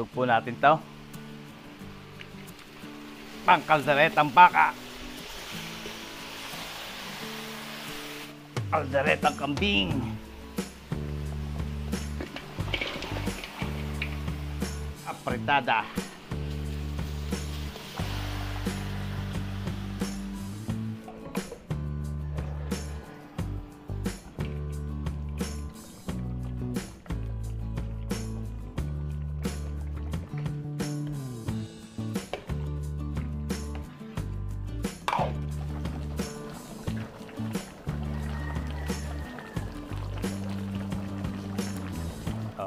Ihulog po natin to. Pangkalderetang baka. Kalderetang kambing. Apretada.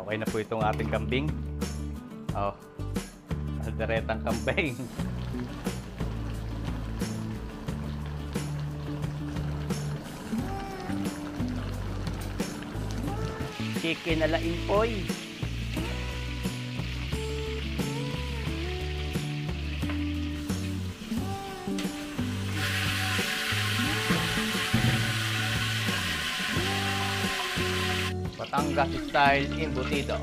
Okay na po itong ating kambing. Oh, kalderetang kambing. Chicken ala impoy. Batangas style embutido.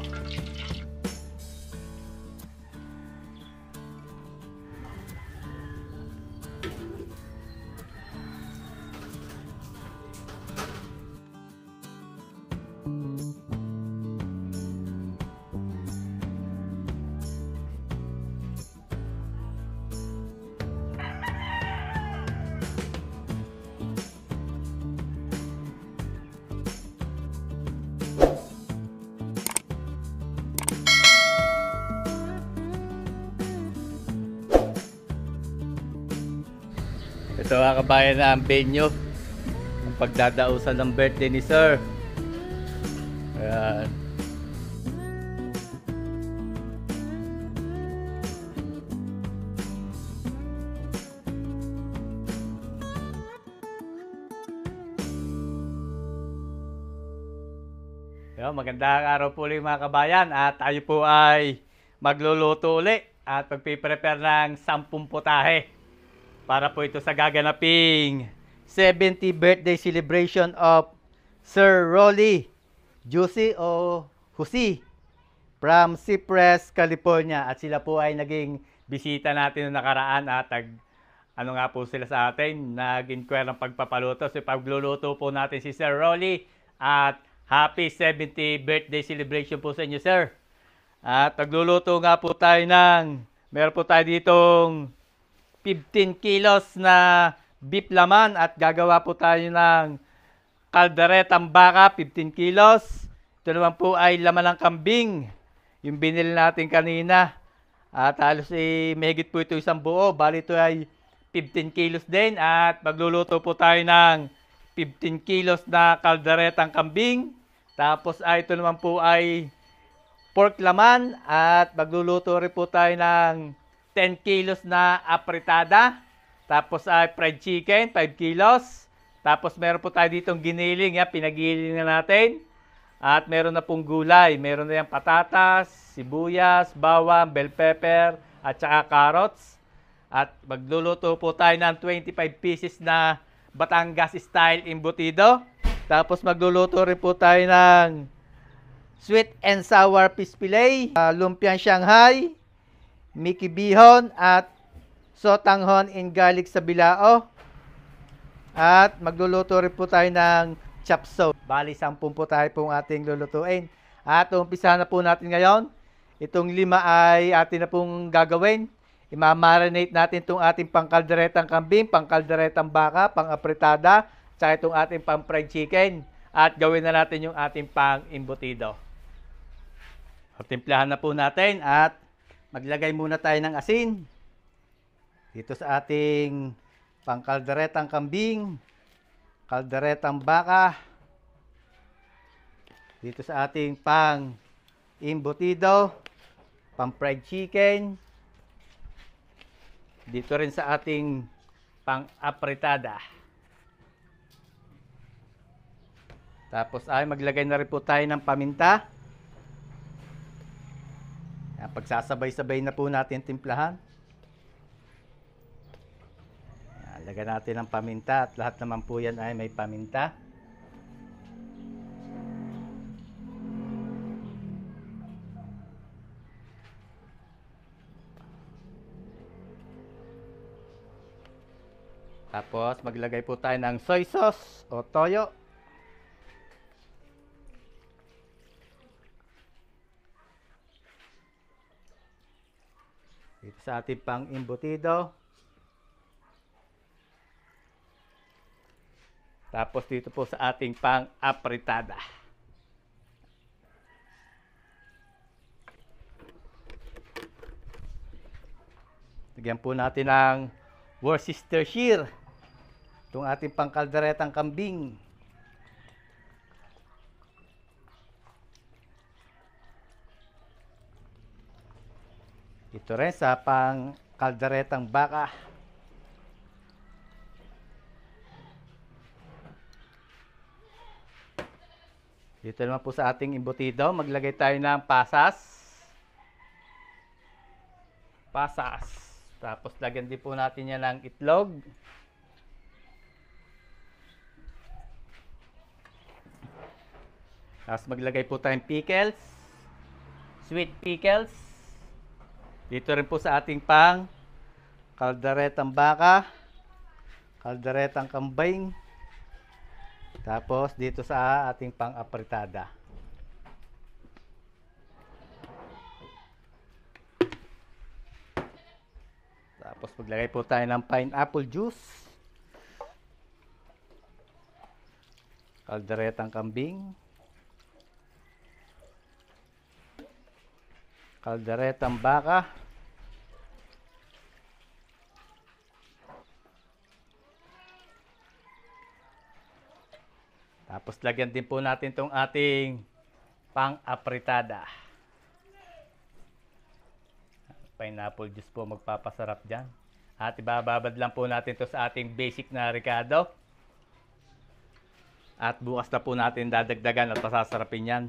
Ito mga kabayan na ang venue ang pagdadausan ng birthday ni Sir. Ayan. Ayan, magandang araw po ulit mga kabayan at tayo po ay magluluto ulit at magpiprepare ng 10 putahe. Para po ito sa gaganaping 70th birthday celebration of Sir Rolly Juicy o Husi from Cypress, California. At sila po ay naging bisita natin noong nakaraan at ano nga po sila sa atin, nag-inquire ng pagpapaluto. So pagluluto po natin si Sir Rolly at happy 70th birthday celebration po sa inyo, Sir. At pagluluto nga po tayo meron po tayo ditong 15 kilos na beef laman at gagawa po tayo ng kalderetang baka, 15 kilos. Ito naman po ay laman ng kambing, yung binili natin kanina. At halos mahigit po ito isang buo, bali ito ay 15 kilos din. At magluluto po tayo ng 15 kilos na kalderetang kambing. Tapos ito naman po ay pork laman at magluluto rin po tayo ng 10 kilos na apretada. Tapos ay fried chicken, 5 kilos. Tapos meron po tayo ditong giniling, pinagiling na natin. At meron na pong gulay. Meron na yung patatas, sibuyas, bawang, bell pepper, at saka carrots. At magluluto po tayo ng 25 pieces na Batangas style embutido. Tapos magluluto rin po tayo ng sweet and sour fish fillet, lumpiang Shanghai, Mickey Bihon at sotanghon in garlic sa bilao. At magluluto rin po tayo ng chop suey. Bali 10 po tayo pong ating lulutuin. At umpisa na po natin ngayon. Itong 5 ay atin na pong gagawin. Imamarinate natin itong ating pangkalderetang kambing, pangkalderetang baka, pang-apretada, tsaka itong ating pang-fried chicken. At gawin na natin yung ating pang-embutido. Timplahan na po natin at maglagay muna tayo ng asin dito sa ating pangkalderetang kambing, kalderetang baka, dito sa ating pang-embutido, pang-fried chicken, dito rin sa ating pang-apretada. Tapos ay maglagay na rin po tayo ng paminta. Pagsasabay-sabay na po natin timplahan. Lagyan natin ng paminta at lahat naman po yan ay may paminta. Tapos maglagay po tayo ng soy sauce o toyo. Dito sa ating pang embutido. Tapos dito po sa ating pang apritada. Lagyan po natin ng Worcestershire. Itong ating pang kalderetang kambing. Ito rin sa pang kalderetang baka. Dito naman po sa ating embutido, maglagay tayo ng pasas. Pasas. Tapos lagyan din po natin yan ng itlog. Tapos maglagay po tayong pickles. Sweet pickles. Dito rin po sa ating pang kalderetang baka, kalderetang kambing. Tapos dito sa ating pang apritada. Tapos maglagay po tayo ng pineapple juice. Kalderetang kambing. Kalderetang baka. Tapos lagyan din po natin itong ating pang-apritada. Pineapple juice po magpapasarap dyan. At ibababad lang po natin ito sa ating basic na ricado. At bukas na po natin dadagdagan at pasasarapin yan.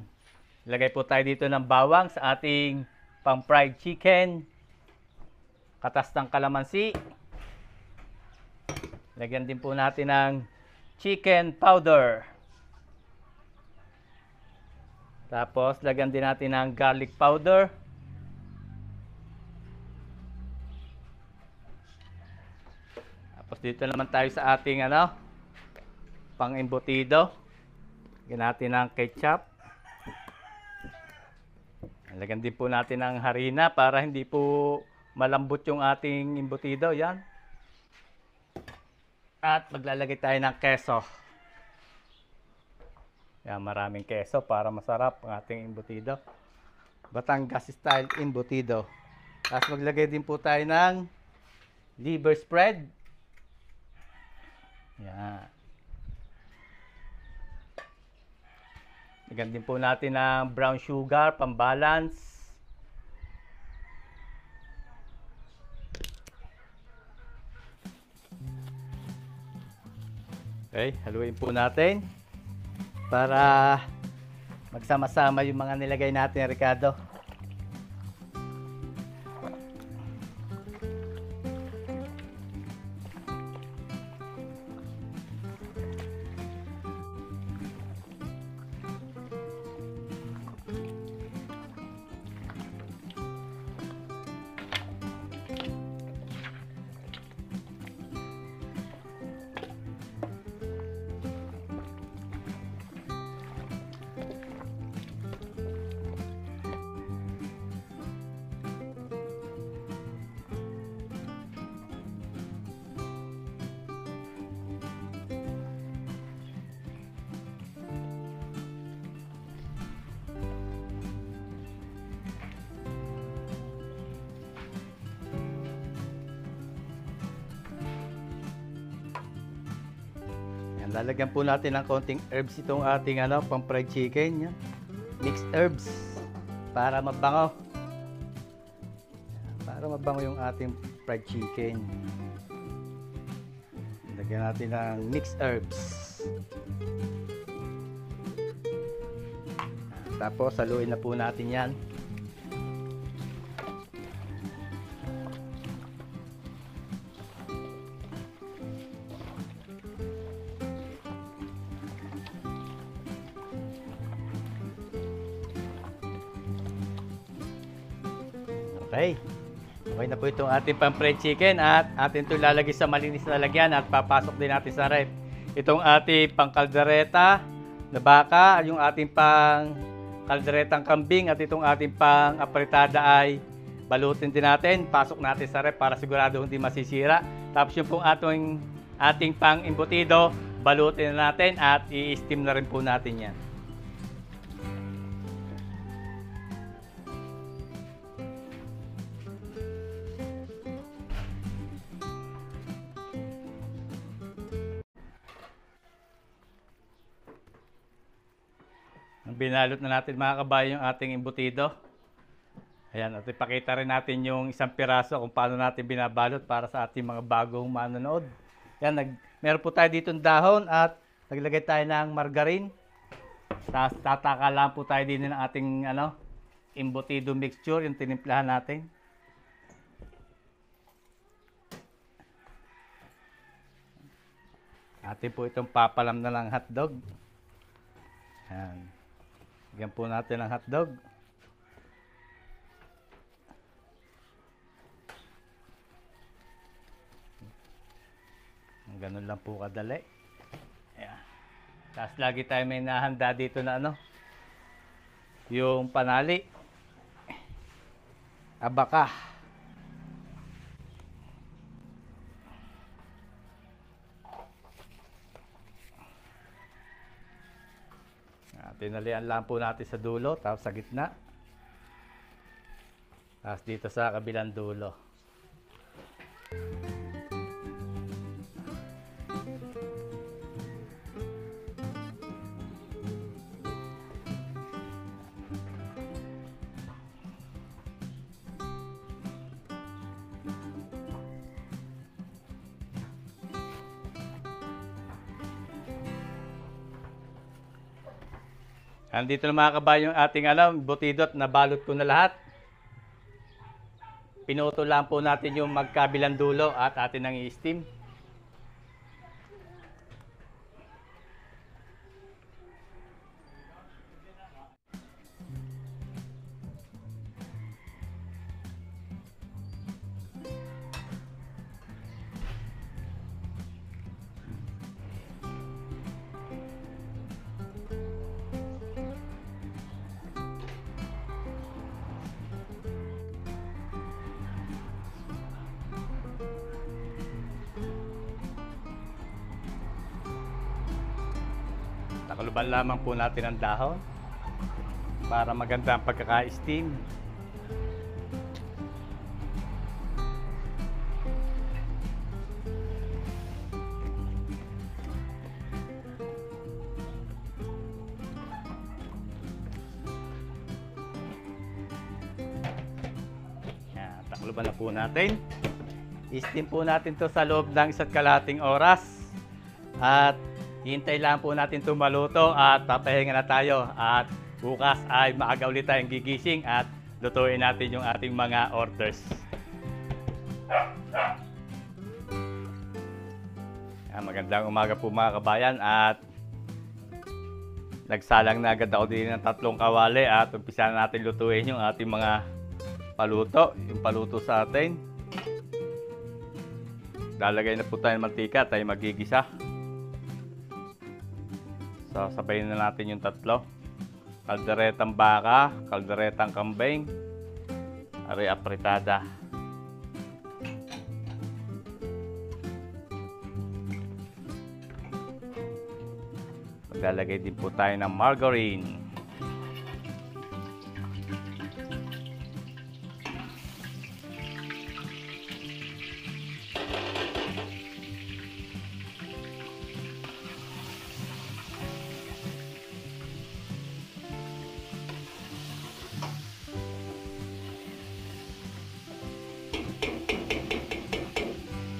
Ilagay po tayo dito ng bawang sa ating pang-fried chicken. Katas ng kalamansi. Lagyan din po natin ng chicken powder. Tapos, lagyan din natin ng garlic powder. Tapos, dito naman tayo sa ating pang-embutido. Lagyan natin ng ketchup. Lagyan din po natin ng harina para hindi po malambot yung ating embutido. Yan. At maglalagay tayo ng keso. Yan, maraming keso para masarap ang ating embutido. Batangas style embutido. Tapos maglagay din po tayo ng liver spread. Yan. Lagyan din po natin ng brown sugar, pambalance. Okay, haluin po natin para magsama-sama yung mga nilagay natin, Ricardo. Lalagyan po natin ng konting herbs itong ating pang fried chicken. Yan. Mixed herbs para mabango. Para mabango yung ating fried chicken. Lagyan natin ng mixed herbs. Tapos haluin na po natin yan. Okay. Okay na po itong ating pang-fried chicken at atin ito lalagay sa malinis na lagyan at papasok din natin sa ref. Itong ating pang-kaldereta na baka, yung ating pang-kalderetang kambing at itong ating pang-apritada ay balutin din natin. Pasok natin sa ref para sigurado hindi masisira. Tapos yung pong ating pang-imbutido, balutin na natin at i-steam na rin po natin yan. Binalot na natin mga kabayan yung ating imbutido. Ayan, at ipakita rin natin yung isang piraso kung paano natin binabalot para sa ating mga bagong manonood. Yan, meron po tayo dito ng dahon at naglagay tayo ng margarine. Tapos tataka lang po tayo din ng ating imbutido mixture, yung tinimplahan natin. Atin po itong papalam na lang hotdog. Ayan. Bigyan po natin ng hotdog. Ganun lang po kadali. Ayan. Tapos lagi tayo may nahanda dito na yung panali. Abaka. Tinalian lang po natin sa dulo, tapos sa gitna. Tapos dito sa kabilang dulo. Andito na mga kabayan yung ating butidot na balot ko na lahat. Pinuto lang po natin yung magkabilang dulo at atin nang i-steam. Takuluban lamang po natin ang dahon para maganda ang pagkaka-steam. Yan, takuluban na po natin. I-steam po natin to sa loob ng 1.5 oras. At hintay lang po natin ito maluto at papahinga na tayo. At bukas ay maaga ulit tayong gigising at lutuin natin yung ating mga orders. Magandang umaga po mga kabayan at nagsalang na agad ako din ng 3 kawali at umpisa na natin lutuin yung ating mga paluto. Yung paluto sa atin. Lalagay na po tayo ng mantika, tayo magigisa. So, sabayin na natin yung 3. Kalderetang baka, kalderetang kambing, ari apritada. Maglalagay din po tayo ng margarine.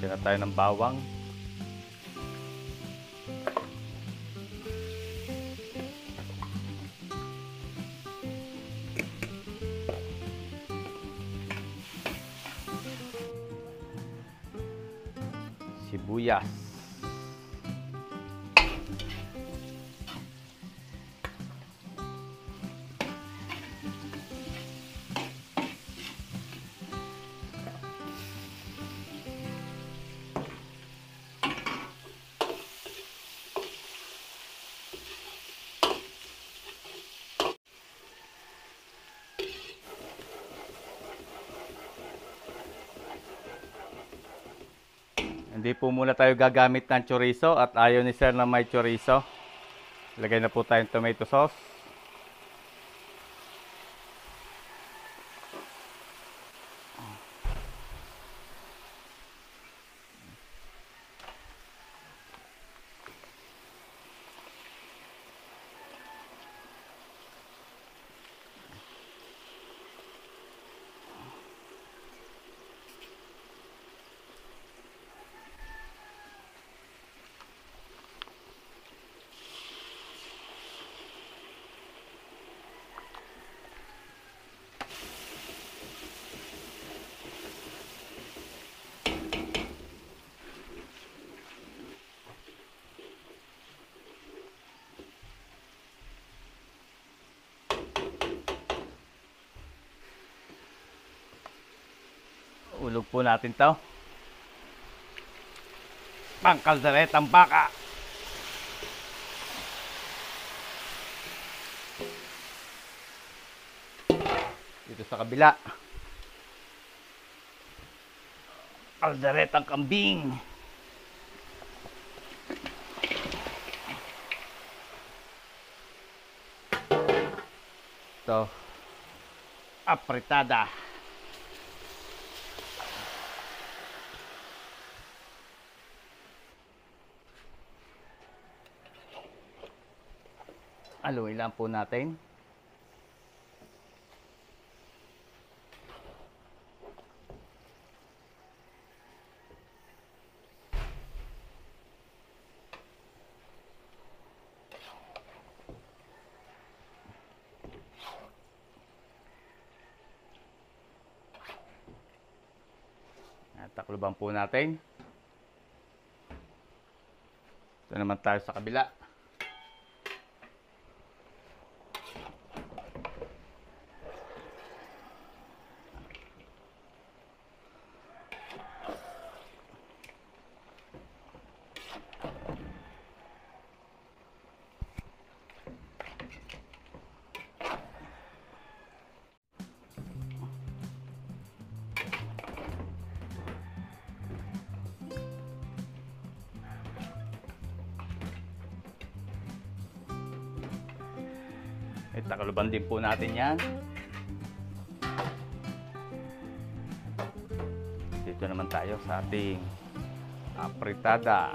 Tira tayo ng bawang. Sibuyas. Hindi po muna tayo gagamit ng chorizo at ayaw ni sir na may chorizo. Lagay na po tayong tomato sauce. Ulog po natin to. Pangkalderetang baka. Dito sa kabila. Kalderetang kambing. Ito. Apritada. Haluin lang po natin. Takloban po natin. Ito naman tayo sa kabila. Takloban din po natin yan. Dito naman tayo sa ating apritada.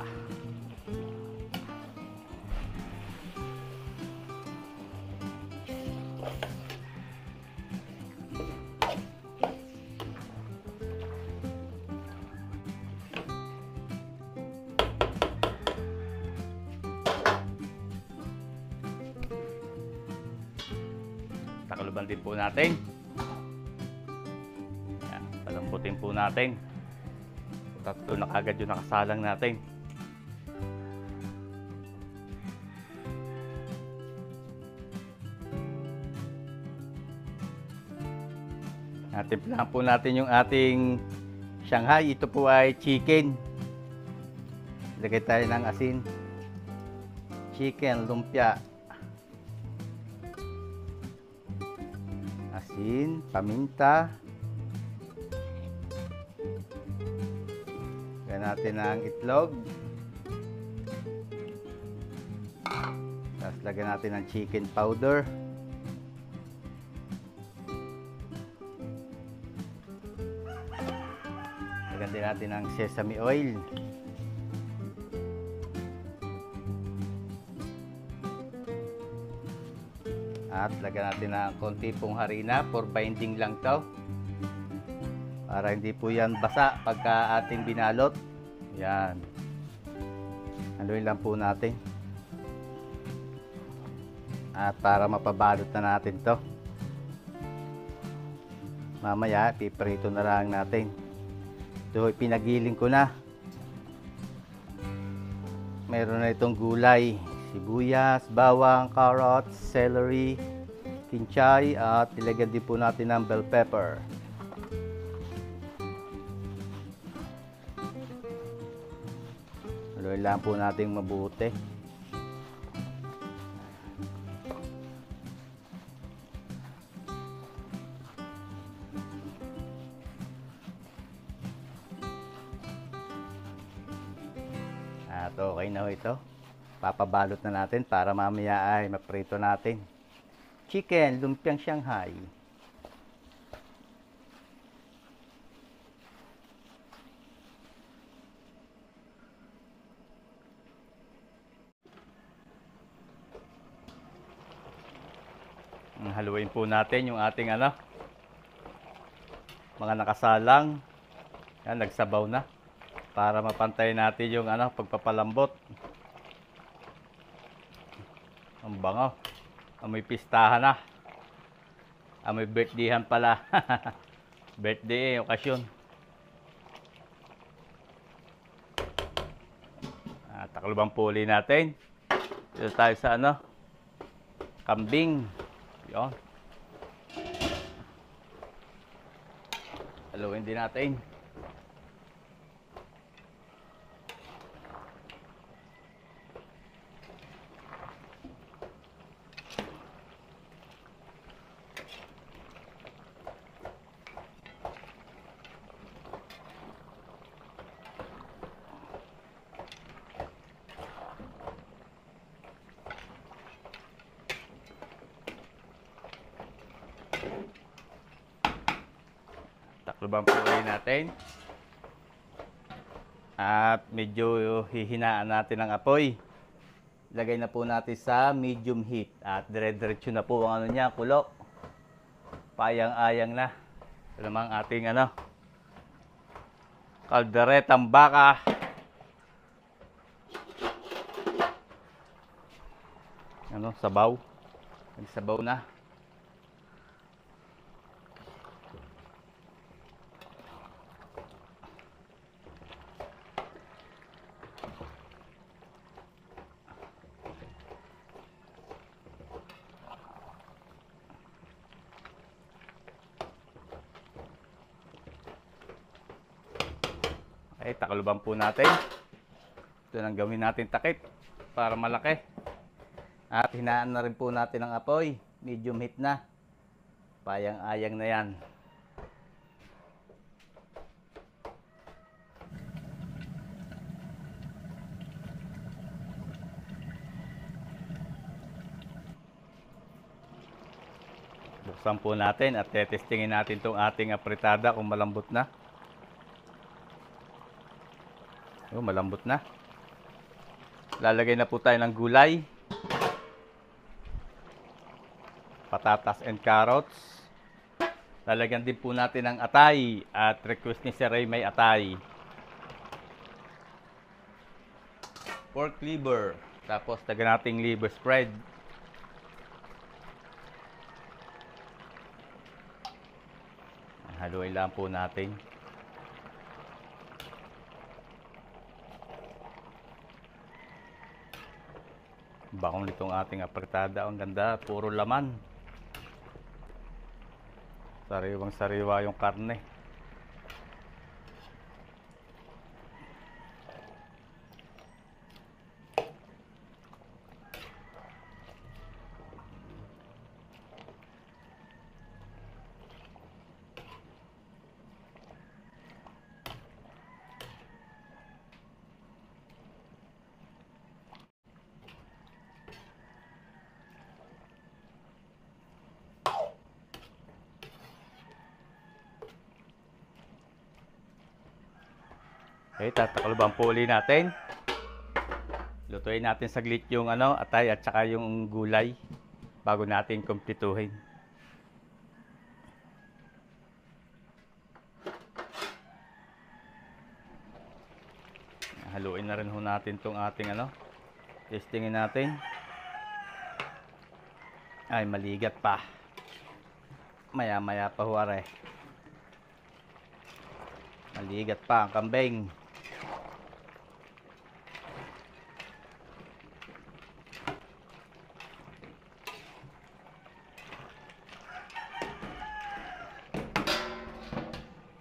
Takloban din po natin. Yan, palambutin po natin. Tatlo na kagad yung nakasalang natin. Natimplahan po natin yung ating Shanghai. Ito po ay chicken. Lagay tayo ng asin. Chicken, lumpia. Asin, paminta. Lagyan natin ng itlog. Tapos lagyan natin ng chicken powder. Lagyan din natin ng sesame oil. At lagyan natin ng konti pong harina for binding lang to. Para hindi po yan basa pagka ating binalot. Yan. Haluin lang po natin. At para mapabalot na natin to. Mamaya, piprito na lang natin. Ito, pinagiling ko na. Meron na itong gulay. Sibuyas, bawang, carrots, celery, kinchay, at ilagyan din po natin ng bell pepper. Haluin lang po natin mabuti. At okay na ho ito. Papabalot na natin para mamaya ay maprito natin. Chicken, lumpiang Shanghai. Haluin po natin yung ating mga nakasalang. Yan, nagsabaw na. Para mapantay natin yung pagpapalambot. Ang bango. Amoy pistahan na. Amoy birthdayhan pala. Birthday okasyon. Taklobang puli natin. Dito tayo sa kambing. Yon. Haluin din natin. Taklobang puli natin. At medyo hihinaan natin ang apoy. Lagay na po natin sa medium heat. At dire-diretso na po ang niya, kulo. Payang-ayang na. Ito naman ating kalderetang baka. Sabaw. Nagsabaw na. Okay, takalubang po natin. Ito nang gawin natin takip para malaki. At hinaan na rin po natin ang apoy. Medium heat na. Payang-ayang na yan. Buksan po natin at testingin natin itong ating apritada kung malambot na. Malambot na. Lalagay na po tayo ng gulay. Patatas and carrots. Lalagyan din po natin ng atay. At request ni Sir Ray may atay. Pork liver. Tapos lagyan natin liver spread. Haluin lang po natin. Bakong nitong ating apritada. Ang ganda. Puro laman. Sariwang sariwa yung karne. Okay, tatakalubang po uli natin. Lutuin natin saglit yung atay at saka yung gulay bago natin kumpletuhin. Haluin na rin ho natin tong ating testingin natin. Ay, maligat pa. Maya-maya pa ho are. Maligat pa ang kambing.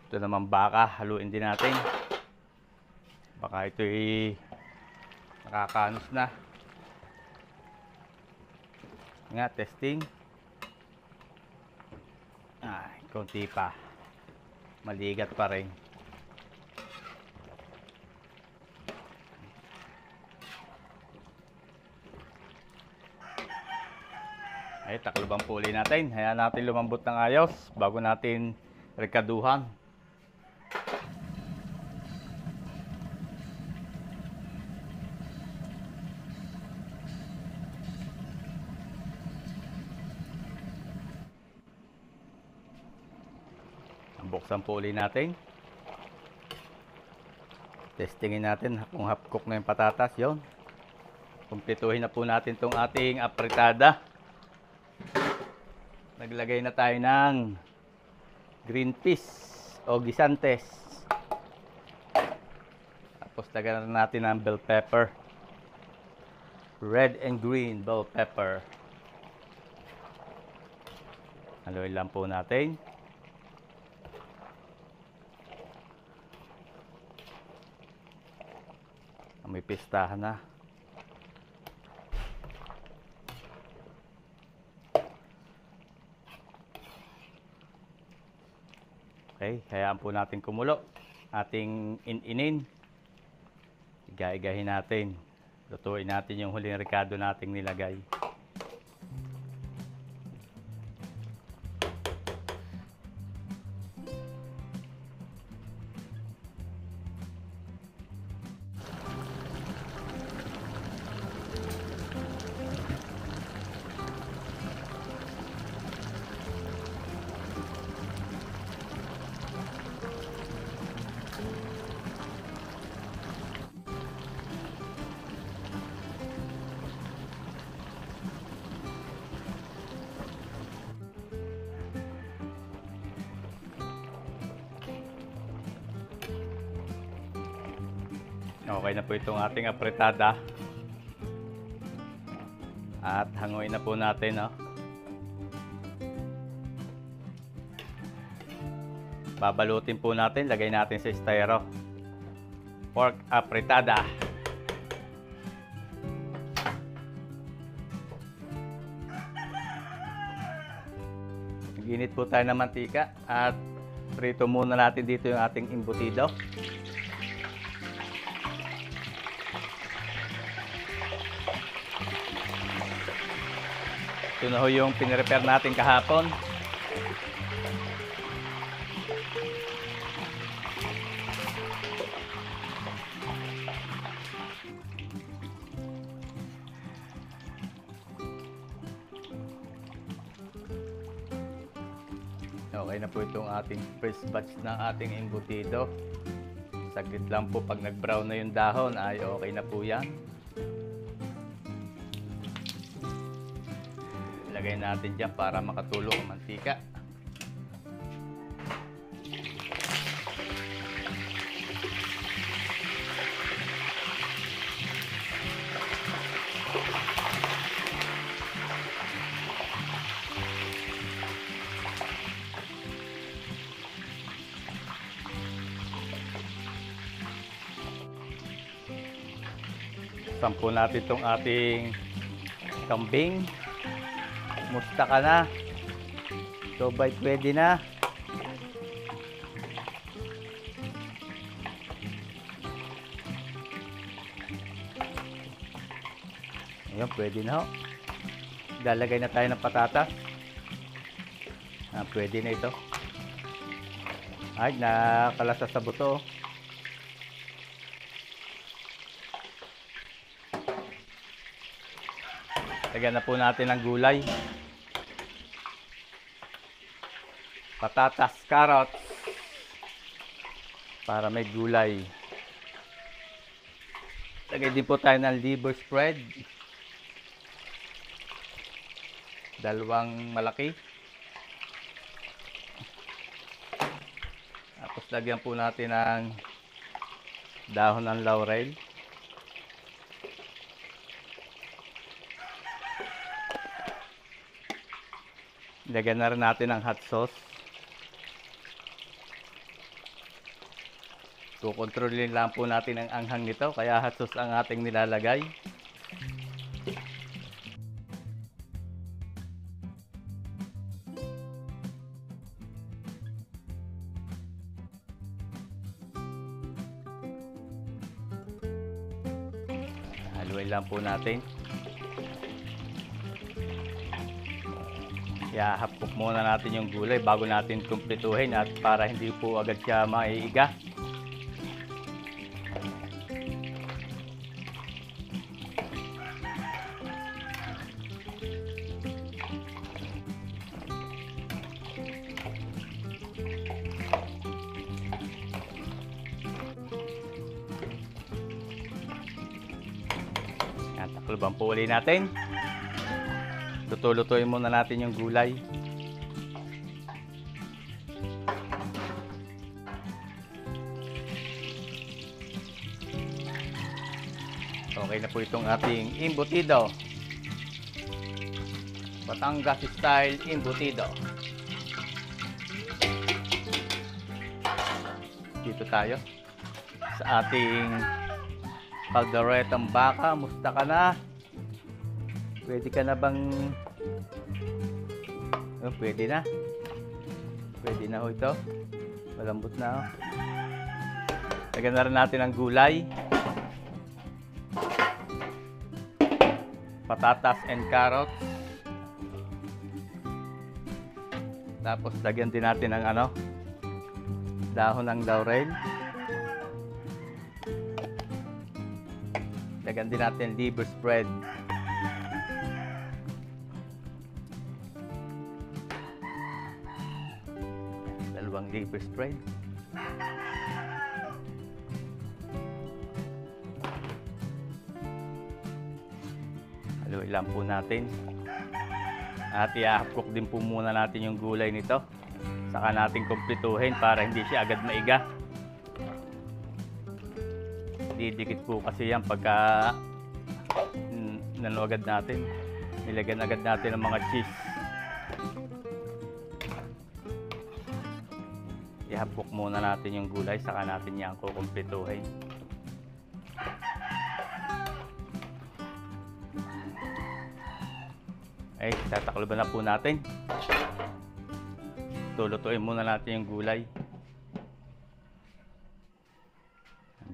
Ito naman baka, haluin din natin. Baka ito'y nakakanos na. Nga, testing. Ay, konti pa. Maligat pa rin. Ay, taklobang puli natin. Hayaan natin lumambot ng ayos bago natin rekaduhan. Buksan po uli natin. Testingin natin kung half cook na yung patatas. Yun. Kumpletuhin na po natin itong ating apritada. Naglagay na tayo ng green peas o gisantes. Tapos lagyan na natin ng bell pepper. Red and green bell pepper. Haluin lang po natin. May pistahan na. Okay, hayaan po natin kumulo. Ating ininin. Iga-igahin natin. Lutuin natin yung huling rekado nating nilagay. Okay na po itong ating apritada. At hanguin na po natin, no? Babalutin po natin, lagay natin sa styro. Pork apritada. Ginit po tayo ng mantika at prito muna natin dito yung ating embutido. Ito na ho yung pinrepair natin kahapon. Okay na po itong ating first batch ng ating embutido. Saglit lang po pag nag-brown na yung dahon ay okay na po yan. Lagay natin dyan para makatulong ang mantika. Sampo natin itong ating kambing. Musta ka na? So bite pwede na. Ayan, pwede na ho. Lalagay na tayo ng patatas. Pwede na ito. Ay, nakalasa sa buto. Lagyan na po natin ng gulay. Patatas, carrots. Para may gulay. Lagay din po tayo ng liver spread. Dalawang malaki. Tapos lagyan po natin ng dahon ng laurel. Lagyan na rin natin ng hot sauce. Kukontrolin lang po natin ang anghang nito, kaya hot sauce ang ating nilalagay. Haluin lang po natin. ihahapok muna natin yung gulay bago natin kumpletuhin at para hindi po agad siya maiiga. Yan, takluban po uli natin. Tutulutuin muna natin yung gulay. Okay na po itong ating embutido. Batangas style embutido. Dito tayo sa ating kalderetang baka. Musta ka na? Pwede ka na bang... Oh, pwede na. Pwede na ho ito. Malambot na ho. Lagyan na rin natin ang gulay. Patatas and carrots. Tapos lagyan din natin ng ano, dahon ng laurel. Lagyan din natin liver spread. Dalawang liver spread. Haluin lang po natin. At i-cook din po muna natin yung gulay nito. Saka natin kumpletuhin para hindi siya agad maiga. Didikit po kasi yan pagka agad natin. Nilagyan agad natin ng mga cheese. I-cook muna natin yung gulay, saka natin yan kukumpletuhin. Ay, tatakloban na po natin. Tulutuin muna natin yung gulay.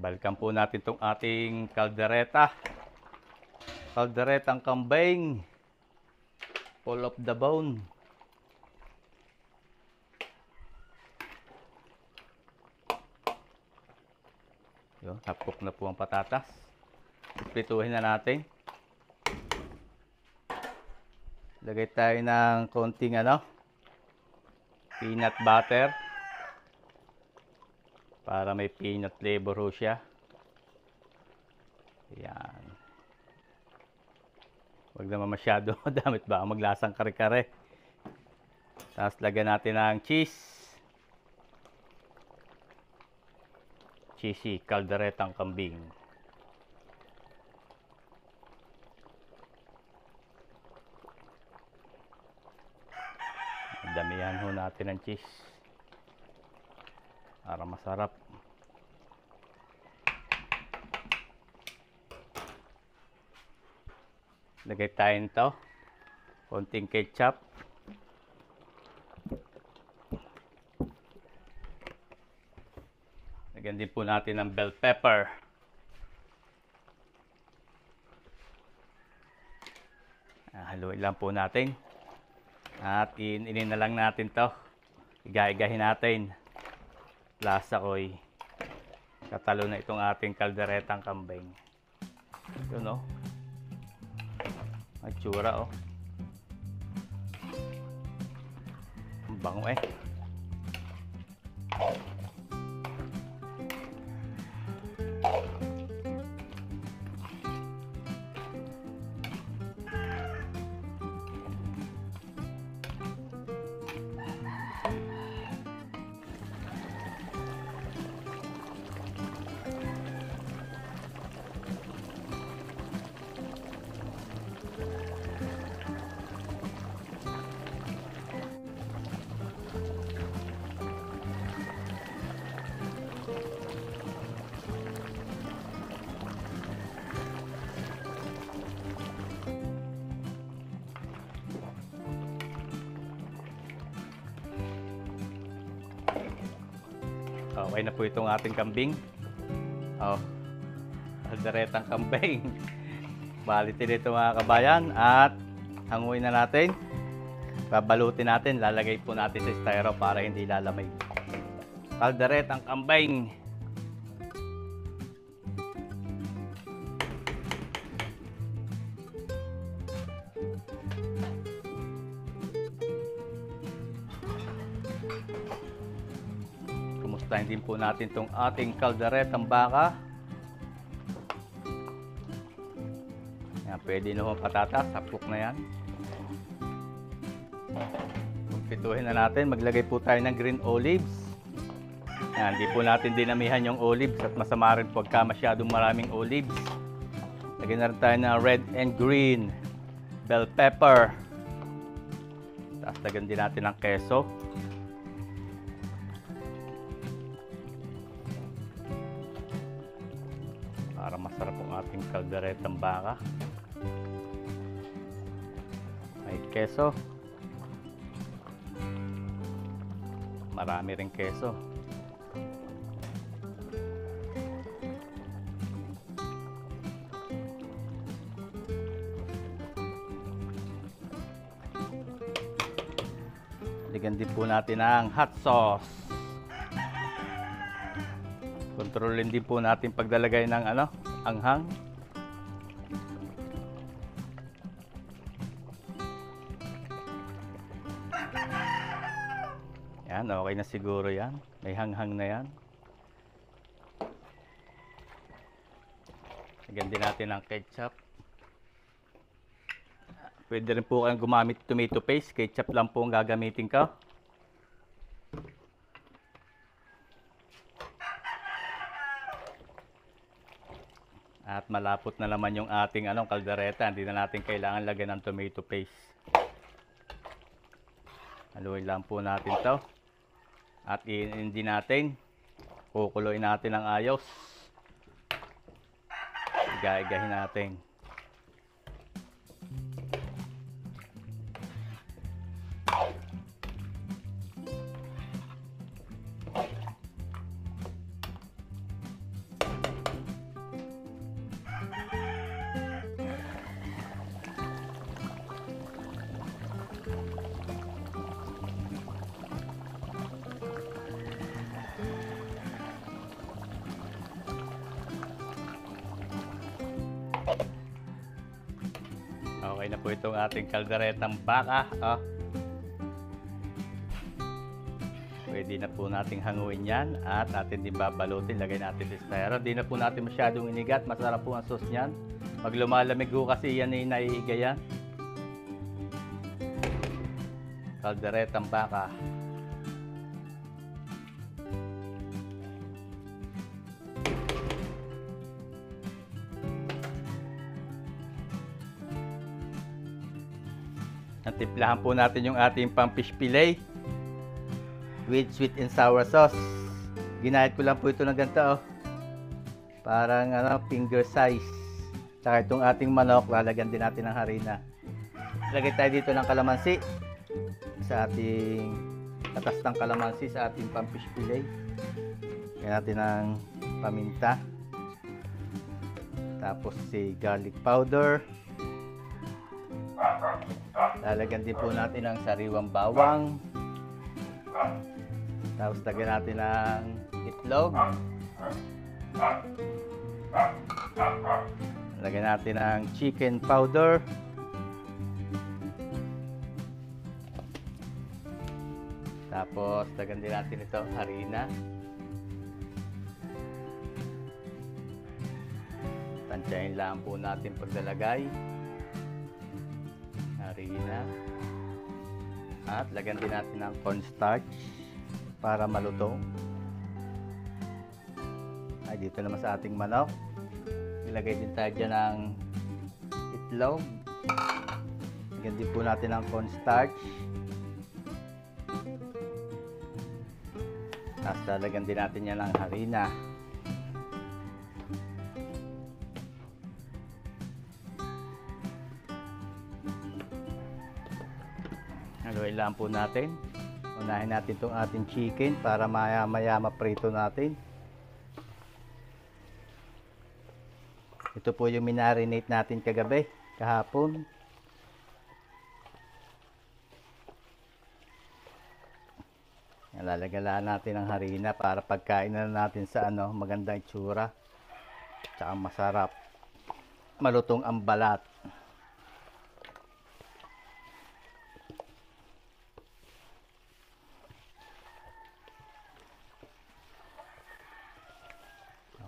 Balikan po natin itong ating kaldereta. Kalderetang kambing. Full of the bone. Yun, half-cook na po ang patatas. Prituhin na natin. Lagay tayo ng konting peanut butter para may peanut flavor ho siya. Ayan. Huwag naman masyado madamit ba maglasang kare-kare. Tapos lagyan natin ng cheese. Cheesy kalderetang kambing. Damihan ho natin ng cheese para masarap. Lagay tayo nito konting ketchup, lagyan din po natin ng bell pepper, haluin lang po natin. At inin na lang natin to. Iga-igahin natin. Lasa ko'y katalo na itong ating kalderetang kambing. Yun ang tsura Ang bango Okay na po itong ating kambing. Kalderetang kambing. Balitin ito mga kabayan at hanguin na natin. Babalutin natin, lalagay po natin sa styro para hindi lalamig. Kalderetang kambing. Kumustahin din po natin itong ating kalderetang baka. Yan, pwede na patatas, hapok na yan. Pituhin na natin, maglagay po tayo ng green olives. Yan, hindi po natin dinamihan yung olives at masama rin pagka masyadong maraming olives. Lagyan na rin tayo ng red and green bell pepper. Tapos lagyan din natin ng keso. Para masarap ang ating kalderetang baka. May keso. Marami ring keso. Lagyan din po natin ang hot sauce. Kontrolin din po natin paglalagay ng anghang. Yan, okay na siguro yan. May hanghang na yan. Lagyan din natin ng ketchup. Pwede rin po kayong gumamit tomato paste. Ketchup lang po ang gagamitin ko. At malapot na naman yung ating kaldereta. Hindi na natin kailangan lagyan ng tomato paste. Haluin lang po natin to. At hindi natin. Kukuloyin natin ng ayos. Iga-igahin natin. Okay na po itong ating kalderetang baka. Pwede na po nating hanguin yan at atin din babalutin. Lagay natin sa styro. Di na po natin masyadong inigat. Masarap po ang sauce niyan. Pag lumalamig po kasi yan ay naihiga yan. Kalderetang baka. Natimplahan po natin yung ating pang fish fillet with sweet and sour sauce. Ginahit ko lang po ito ng ganito. Parang finger size. Tsaka itong ating manok, lalagyan din natin ng harina. Lagay tayo dito ng kalamansi sa ating katas ng kalamansi sa ating pang fish fillet. Lagyan natin ng paminta. Tapos si garlic powder. Lalagyan din po natin ng sariwang bawang. Tapos lagyan natin ng itlog. Lagyan natin ng chicken powder. Tapos lagyan din natin ito harina. Tansyahin lang po natin paglalagay. Harina. At lagyan din natin ng cornstarch para malutong. Ay, dito naman sa ating manok. Ilagay din tayo dyan ng itlog. Lagyan din po natin ng cornstarch. Tapos lalagyan din natin yan ng harina. Haluin lang po natin. Unahin natin itong ating chicken para maya-maya maprito natin. Ito po yung minarinate natin kagabi, kahapon. Lalagalaan natin ang harina para pagkain na natin sa magandang itsura. Tsaka masarap. Malutong ang balat.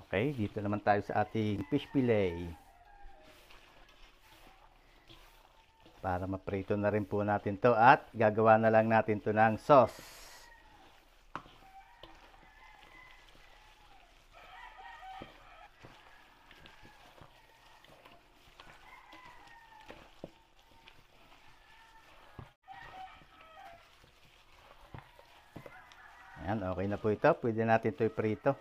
Okay, dito naman tayo sa ating fish fillet. Para maprito na rin po natin to at gagawa na lang natin to ng sauce. Ayan, okay na po ito. Pwede natin ito iprito.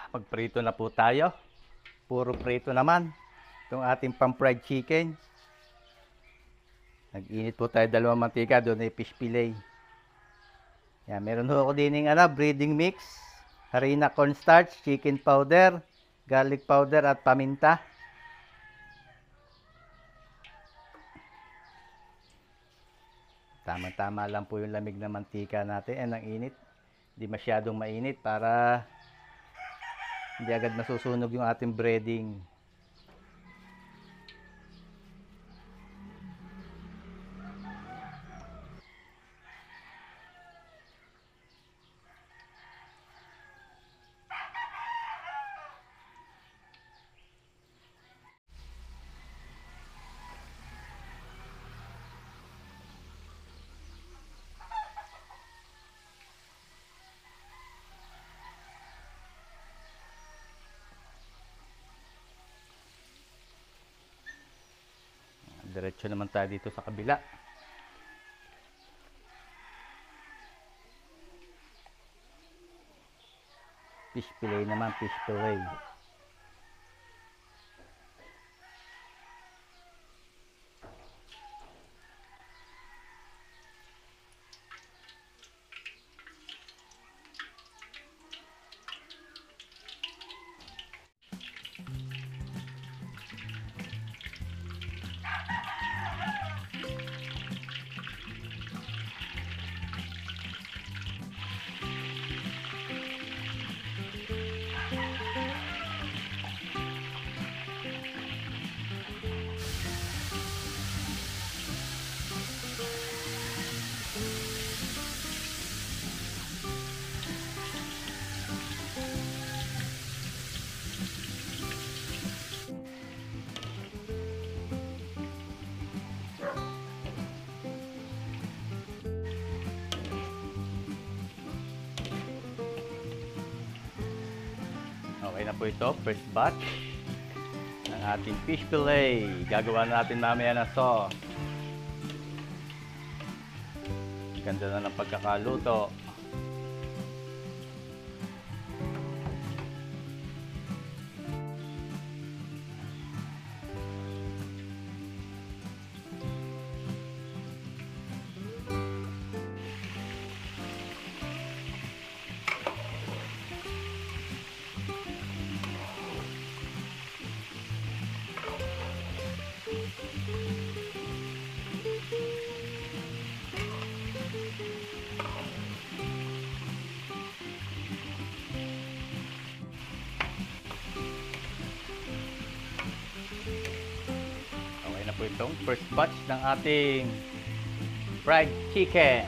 Magprito na po tayo. Puro prito naman. Itong ating pang-fried chicken. Nag-init po tayo dalawang mantika. Doon ay fish fillet. Yan, meron ho ako din ng breading mix. Harina cornstarch, chicken powder, garlic powder at paminta. Tama-tama lang po yung lamig na mantika natin. Ang init. Hindi masyadong mainit para hindi agad masusunog yung ating breading. Diretso naman tayo dito sa kabila. Fish fillet naman, fish fillet. Okay na po ito, first batch ng ating fish fillet. Gagawa natin mamaya ng sauce. Ganda na ng pagkakaluto. Po itong first batch ng ating fried chicken.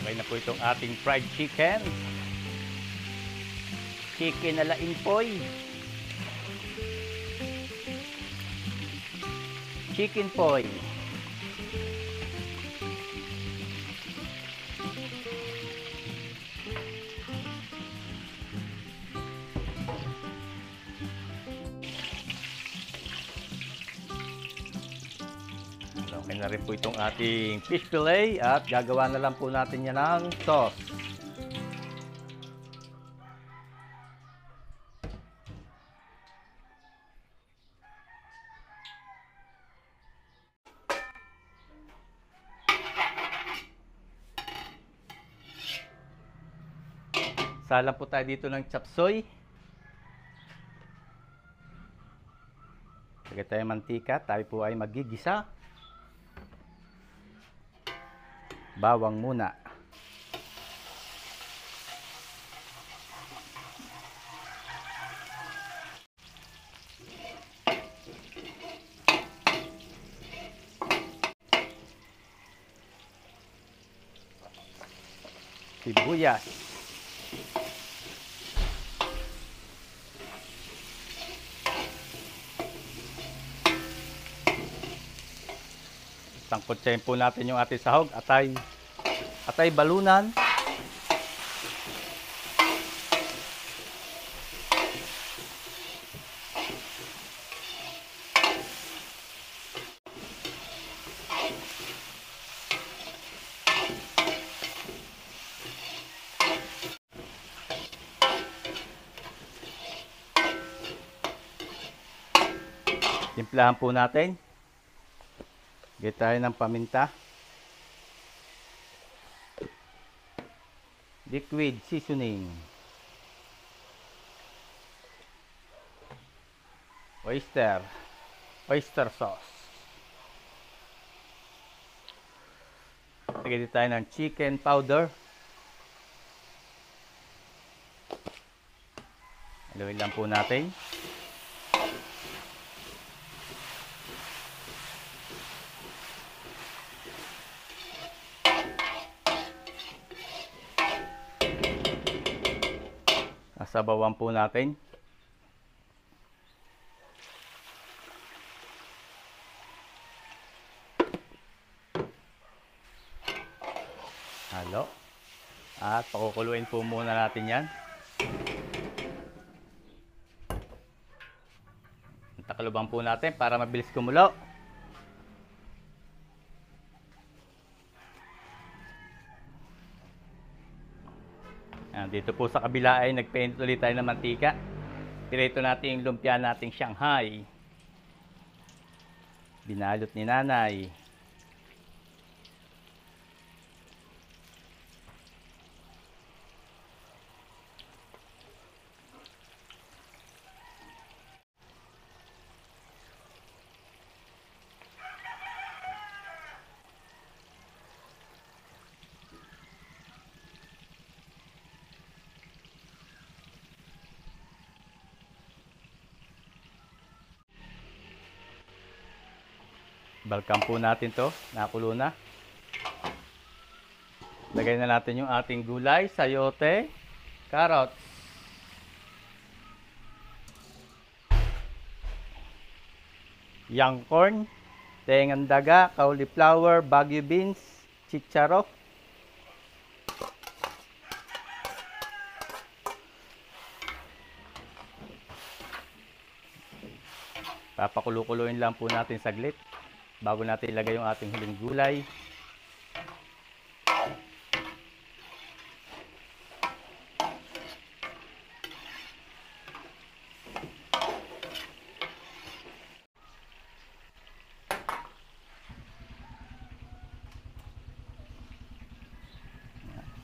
Okay na po itong ating fried chicken. Chicken na laimpoy. Chicken poy. Okay na rin po itong ating fish fillet at gagawa na lang po natin yan ng sauce. Salang po tayo dito ng chop suey. Lagay tayo mantika, tayo po ay magigisa. Bawang muna. Sibuyas. Tangkotsahin po natin yung ating sahog, atay balunan. Timplahan po natin. Gaya tayo ng paminta. Liquid seasoning. Oyster sauce. Lagyan tayo ng chicken powder. Haluin lang po natin. Sabawan po natin. Halo. At pakukuluin po muna natin yan. Takalubang po natin para mabilis kumulo. Dito po sa kabila ay nagpainit ulit tayo ng mantika. Pirito natin yung lumpia nating Shanghai. Binalot ni nanay. Balkan po natin to, nakulo na. Lagay na natin yung ating gulay, sayote, carrots. Young corn, tengang daga, cauliflower, Baguio beans, chicharo. Papakulo-kuloyin lang po natin saglit bago natin ilagay yung ating huling gulay.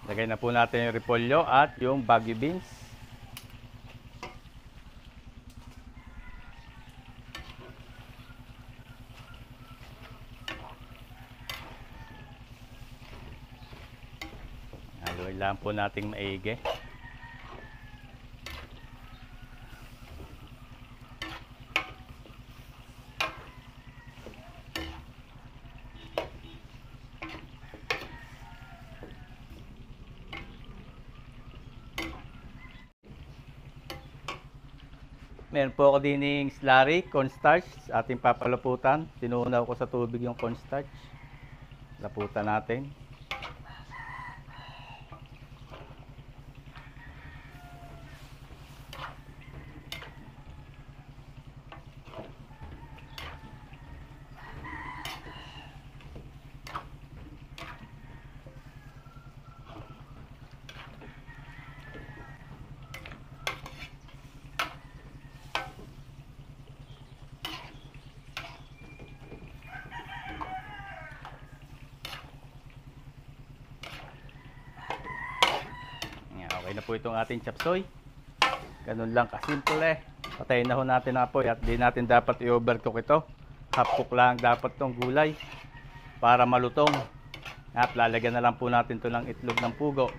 Lagay na po natin yung repolyo at yung Baguio beans. Haluin lang po nating maigi. Meron po ako dining slurry, cornstarch, ating papalaputan. Tinunaw ko sa tubig yung cornstarch. Laputan natin. Okay na po itong ating chop suey. Ganun lang kasimple. Patayin na ho natin ang apoy at di natin dapat i-overcook ito. Half cook lang dapat tong gulay para malutong. At lalagyan na lang po natin ito ng itlog ng pugo.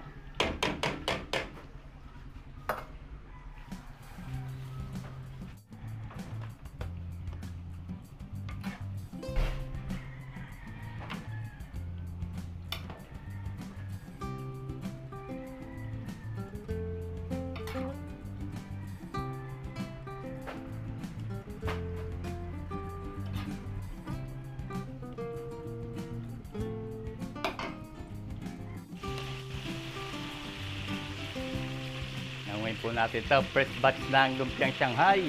Nanguin po natin ito, first batch ng lumpiang Shanghai.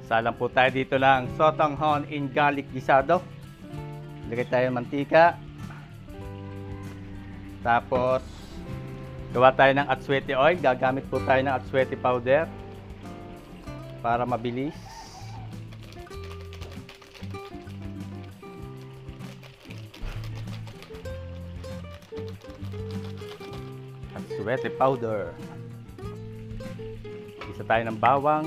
Salang po tayo dito ng sotanghon in garlic gisado. Lagay tayo ng mantika. Tapos, gawa tayo ng atswete oil. Gagamit po tayo ng atswete powder para mabilis. Atswete powder. Isa tayo ng bawang.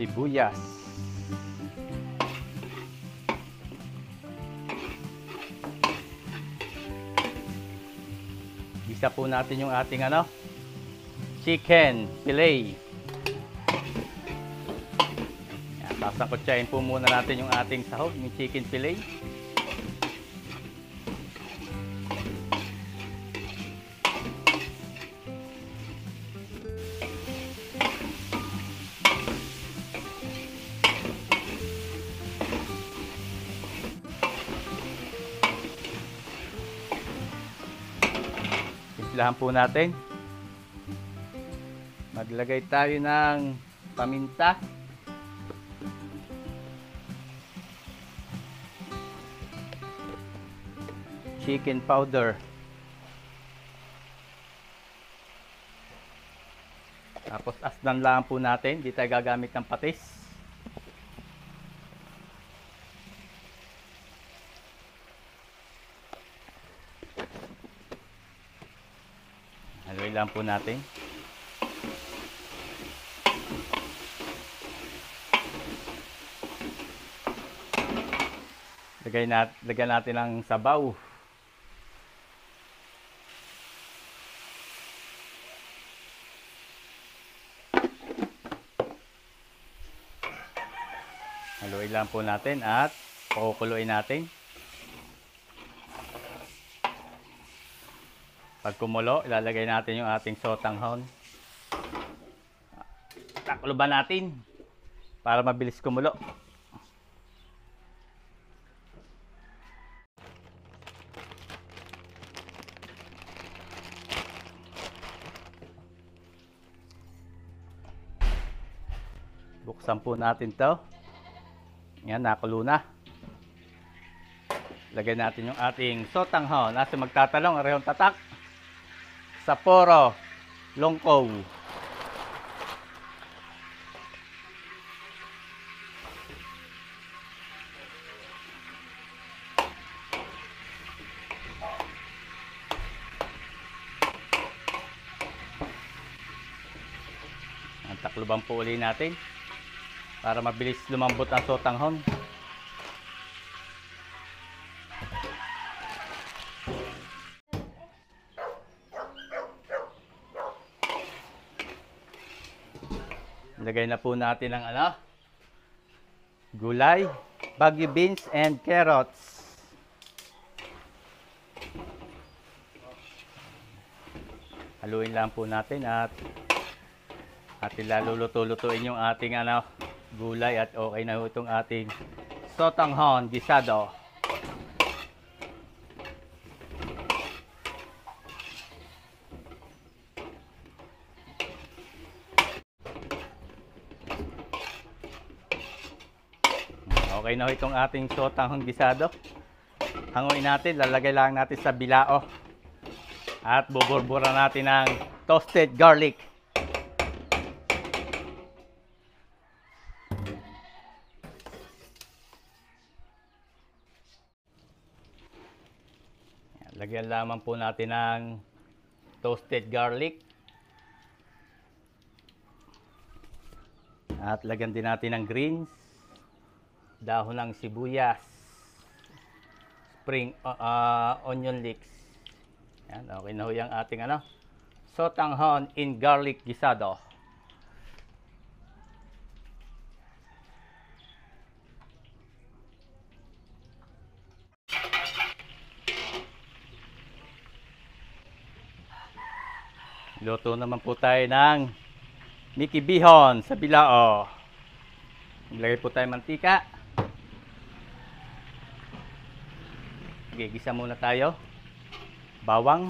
Sibuyas. Gisa po natin yung ating chicken fillet. Sasangkotsahin po muna natin yung ating sahog, yung chicken fillet. Timplahan po natin. Maglagay tayo ng paminta. Chicken powder. Tapos asdan lang po natin. Di tayo gagamit ng patis. Haluin lang po natin. Lagyan natin ng sabaw. Haluin lang po natin at pakukuluin natin. Pag kumulo, ilalagay natin yung ating sotanghon. Takloban natin para mabilis kumulo. Buksan po natin to. Yan, nakulo na. Lagay natin yung ating sotanghon. Nasa magtatalong, arehong tatak. Sapporo, Longkou. Ang takloban po uli natin para mabilis lumambot ang sotanghon. Lagay na po natin ang gulay, Baguio beans and carrots. Haluin lang po natin at At ilaluluto-lutuin yung ating gulay at okay na itong ating sotanghon gisado. Okay na itong ating sotanghon gisado. Hanguin natin, lalagay lang natin sa bilao. At buburburan natin ng toasted garlic. Lagyan lamang po natin ng toasted garlic. At lagyan din natin ng greens. Dahon ng sibuyas. Spring onion leeks. Yan, okay na ho yung ating sotanghon in garlic gisado. Luto naman po tayo ng Mickey Bihon sa bilao. Maglagay po tayo mantika. Gigisa muna tayo. Bawang.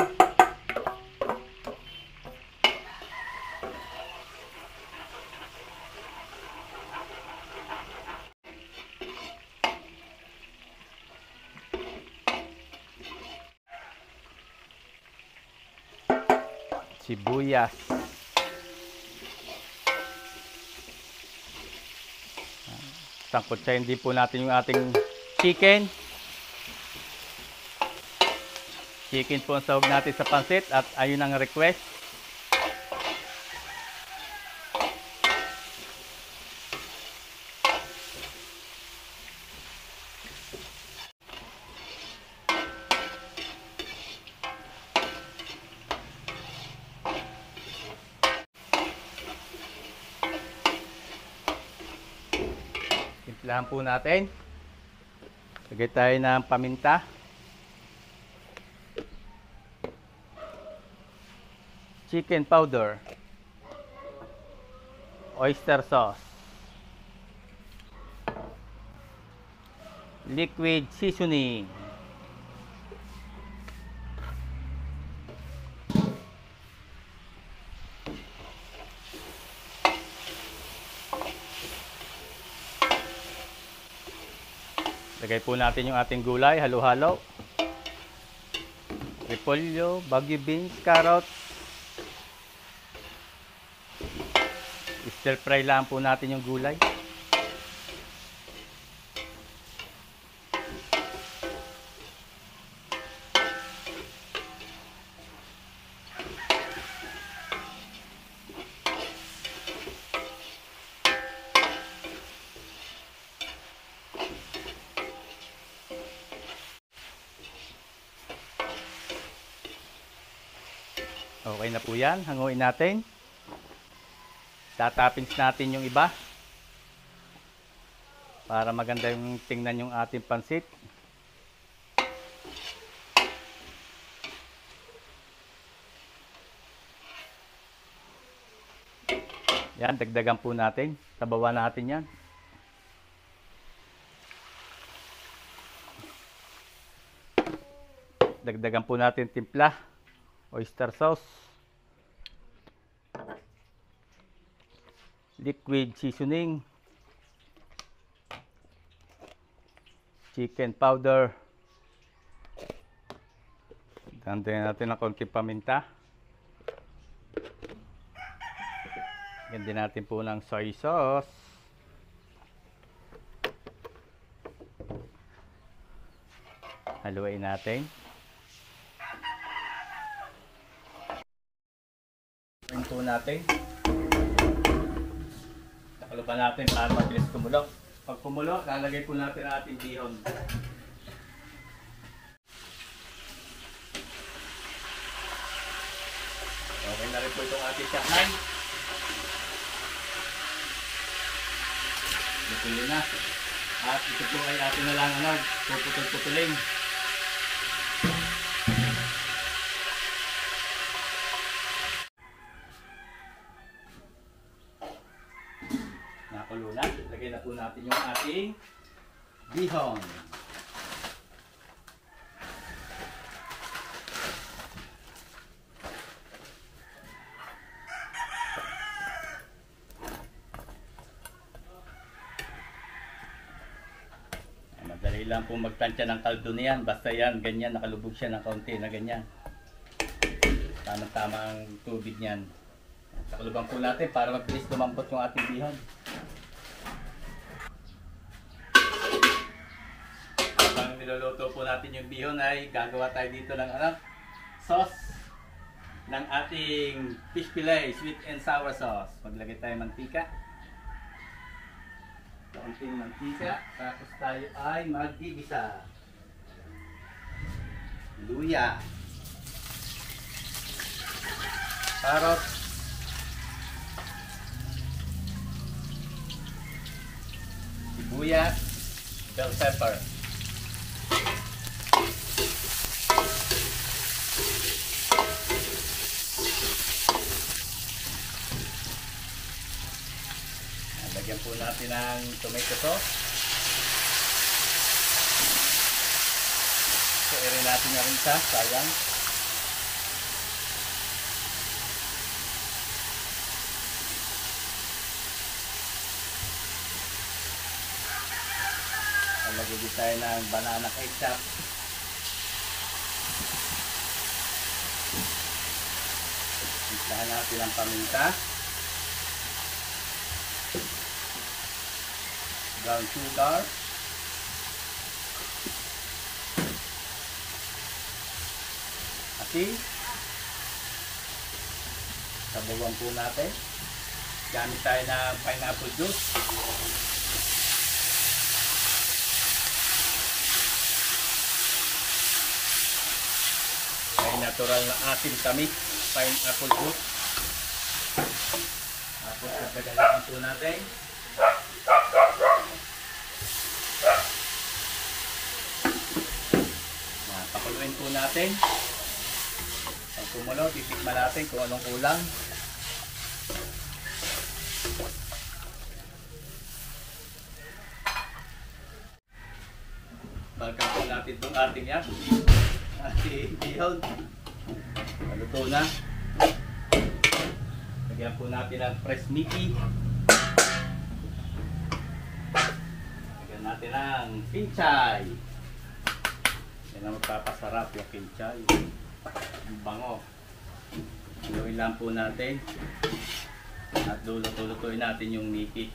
Sibuyas. Sangkutsahin din po natin yung ating chicken. Chicken po ang sahog natin sa pansit at ayun ang request. Timplahan po natin. Lagay tayo ng paminta. Chicken powder. Oyster sauce. Liquid seasoning. Lagay po natin yung ating gulay, halo-halo. Repolyo, bagu beans, carrots. Stir fry lang po natin yung gulay. Okay na po yan. Hanguin natin. Tatappings natin yung iba para maganda yung tingnan yung ating pansit. Yan, dagdagan po natin. Sabawan natin yan. Dagdagan po natin timpla, oyster sauce, liquid seasoning, chicken powder. Dandayan natin ng konting paminta. Lagyan din natin po ng soy sauce. Haluin natin. Haluin po natin. Takuluban natin para mabilis kumulo. Pag kumulo, lalagay po natin ang ating bihon. Okay na rin po itong ating saknan. Pupulin na. At ito po ay atin na lang puputol-putulin. nakulo na. Lagay na po natin yung ating bihon. Madali lang po magtansya ng kaldo niyan. Basta yan, ganyan, nakalubog siya ng kaunti na ganyan. Tama-tama ang tubig niyan. Nakalubang po natin para mabilis lumambot yung ating bihon. Habang niluluto po natin yung bihon ay gagawa tayo dito ng sauce ng ating fish fillet, sweet and sour sauce. Maglagay tayo ng mantika. Kaunting mantika. Tapos tayo ay mag-igisa. Luya. Carrot. Sibuyas. Bell pepper. Lagyan po natin ng tomato sauce. Sairin natin na rin siya, sayang. Lagyan din tayo ng banana ketchup. Isahan natin ang paminta. Brown sugar. Asin. Sabawan po natin. Gamit tayo ng pineapple juice. May natural na asin kami. Pineapple juice. Tapos nagdagalakan po natin. Pakuluin po natin. Pag kumulo, titikman natin kung anong kulang. Balikan po natin itong ating yan. Ating bihon. Maluto na. Lagyan po natin ang fresh Mickey. Lagyan natin ang pinchay. Yan ang magpapasarap yung pinchay. Ang bango. Haluin lang po natin. At lulutuin natin yung Mickey.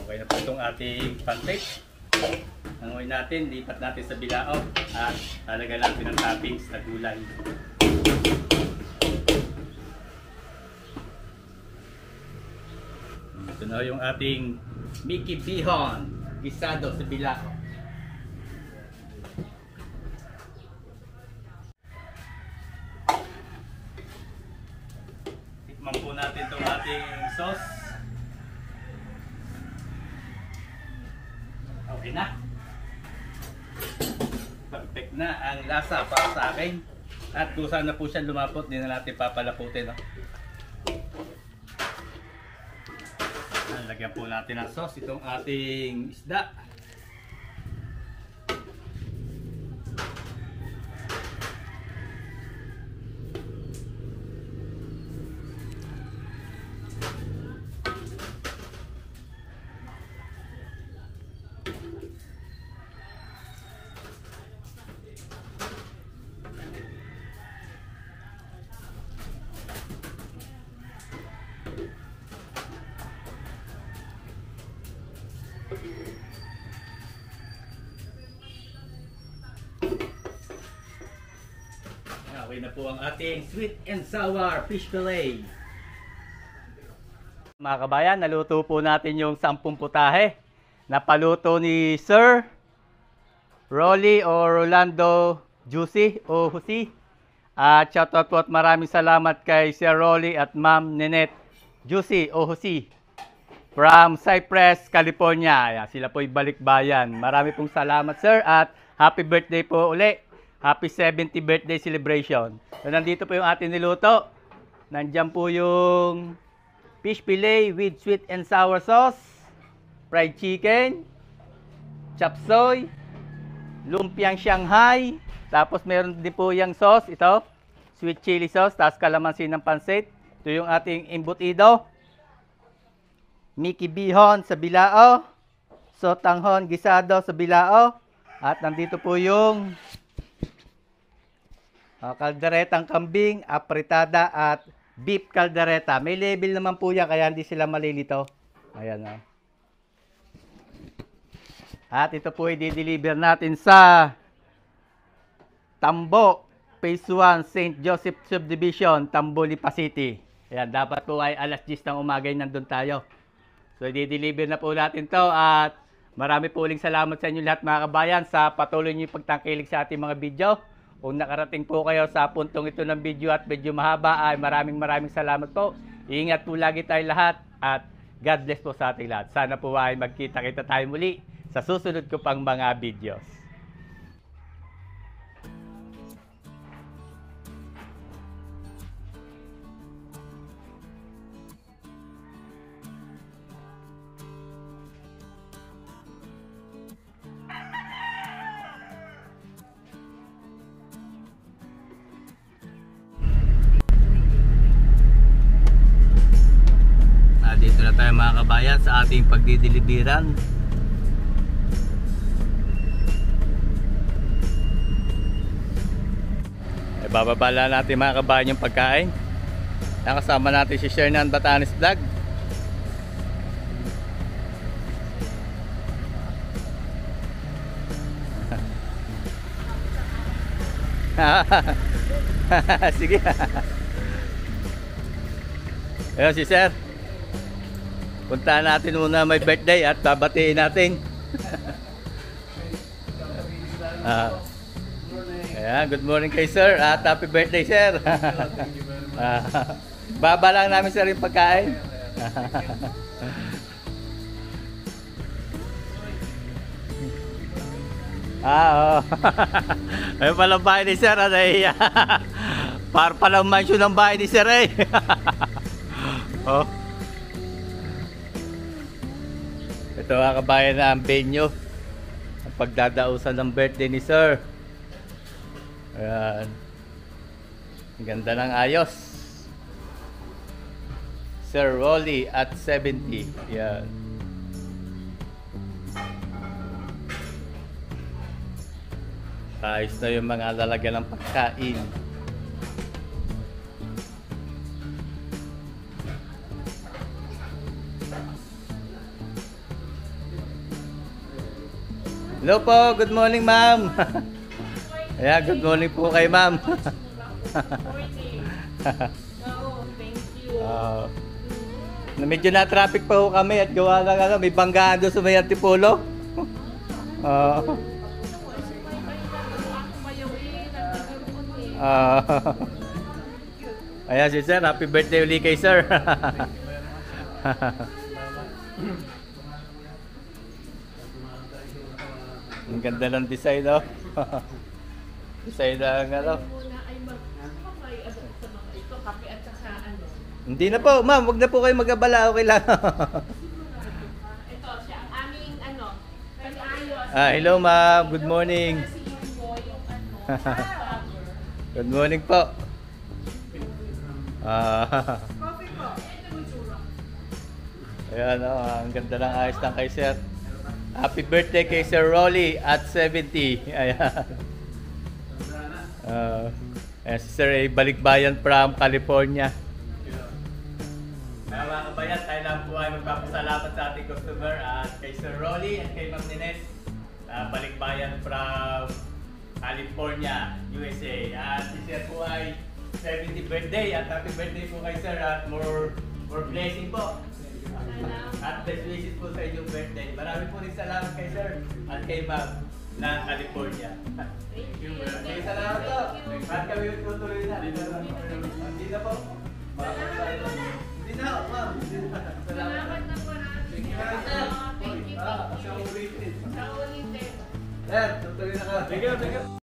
Okay na po itong ating pancake. Hanguin natin, lipat natin sa bilao at talagyan natin ng toppings na gulay. Ito na yung ating Mickey bihon, gisado sa bilao. Tikman po natin itong ating sauce. Okay na. Perfect na ang lasa para sa akin. At kung saan na po siya lumapot, hindi na natin papalaputin. No? Lagyan po natin ng sauce itong ating isda. Okay na po ang ating sweet and sour fish fillet. Mga kabayan, naluto po natin yung 10 putahe. Napaluto ni Sir Rolly o Rolando Juicy o Husi. At shoutout po at maraming salamat kay Sir Rolly at Ma'am Ninette Juicy o Husi from Cypress, California. Ayan, sila po'y balikbayan. Marami pong salamat, sir, at happy birthday po uli. Happy 70th birthday celebration. So, nandito po yung ating niluto. Nandiyan po yung fish fillet with sweet and sour sauce, fried chicken, chop suey, lumpiang Shanghai, tapos meron din po yung sauce, ito, sweet chili sauce, tapos kalamansi ng pansit. Ito yung ating embutido. Mickey bihon sa bilao, sotanghon gisado sa bilao, at nandito po yung kalderetang kambing, apritada at beef kaldereta. May label naman po yan kaya hindi sila malilito. Ayan o. At ito po i-deliver natin sa Tambo, Phase 1, St. Joseph Subdivision, Tambo, Lipa City. Ayan, dapat po ay alas 10 ng umaga nandun tayo. So, i-deliver na po natin to at marami po uling salamat sa inyo lahat mga kabayan sa patuloy niyo pagtangkilik sa ating mga video. Kung nakarating po kayo sa puntong ito ng video at medyo mahaba ay maraming salamat po. Ingat po lagi tayo lahat at God bless po sa ating lahat. Sana po ay magkita-kita tayo muli sa susunod ko pang mga videos. Dito na tayo mga kabayan sa ating pagdidilibiran. Bababala natin mga kabayan yung pagkain. Nakasama natin si Shernan Batanes Vlog. Sige. Ayun si Sir. Puntahan natin muna may birthday at babatiin natin. Ayan, good morning kay Sir at happy birthday Sir. Baba lang namin Sir yung pagkain. Oo. Ayun palang bahay ni Sir. Para palang mansion ng bahay ni Sir eh. Oh. Ito mga kabayan na ang venue ang pagdadausan ng birthday ni Sir. Ayan. Ang ganda ng ayos. Sir Rolly at 70. Ayan. Ayos na yung mga lalagyan ng pagkain. Hello po, good morning ma'am. Ayan, good morning po kay ma'am. Medyo na traffic pa po kami at gawa lang may banggaan doon sa may Antipolo. Ayan si Sir, happy birthday uli kay Sir. Ang ganda ng design, no? Design ng ano. Hindi na po, ma'am. Huwag na po kayo mag-abala. Okay lang. Ito siya. Ang aming ano. Ayos. Hello, ma'am. Good morning. Good morning po. Coffee po. Ayan, ang ganda ng ayos ng kay Sir. Happy birthday kay Sir Rolly at 70. Ayan. Ayan si Sir ay balikbayan from California. Mga kabayan, tayo lang po ay magpapasalamat sa ating customer at kay Sir Rolly at kay Ma'am Nines. Balikbayan from California, USA. At si Sir po ay 70th birthday at happy birthday po kay Sir at more blessing po. At best wishes po sa inyong birthday. Marami po rin salamat kay Sir at kay Ma'am. ng California. Thank you. Okay, salamat po. At kami tutuloy na. Hindi na po. Salamat po na. Hindi na, ma'am. Hindi na. Salamat na po na. Thank you, ma'am. Thank you. Sa ulitin. Sa ulitin. Sir, tutuloy na ka. Thank you.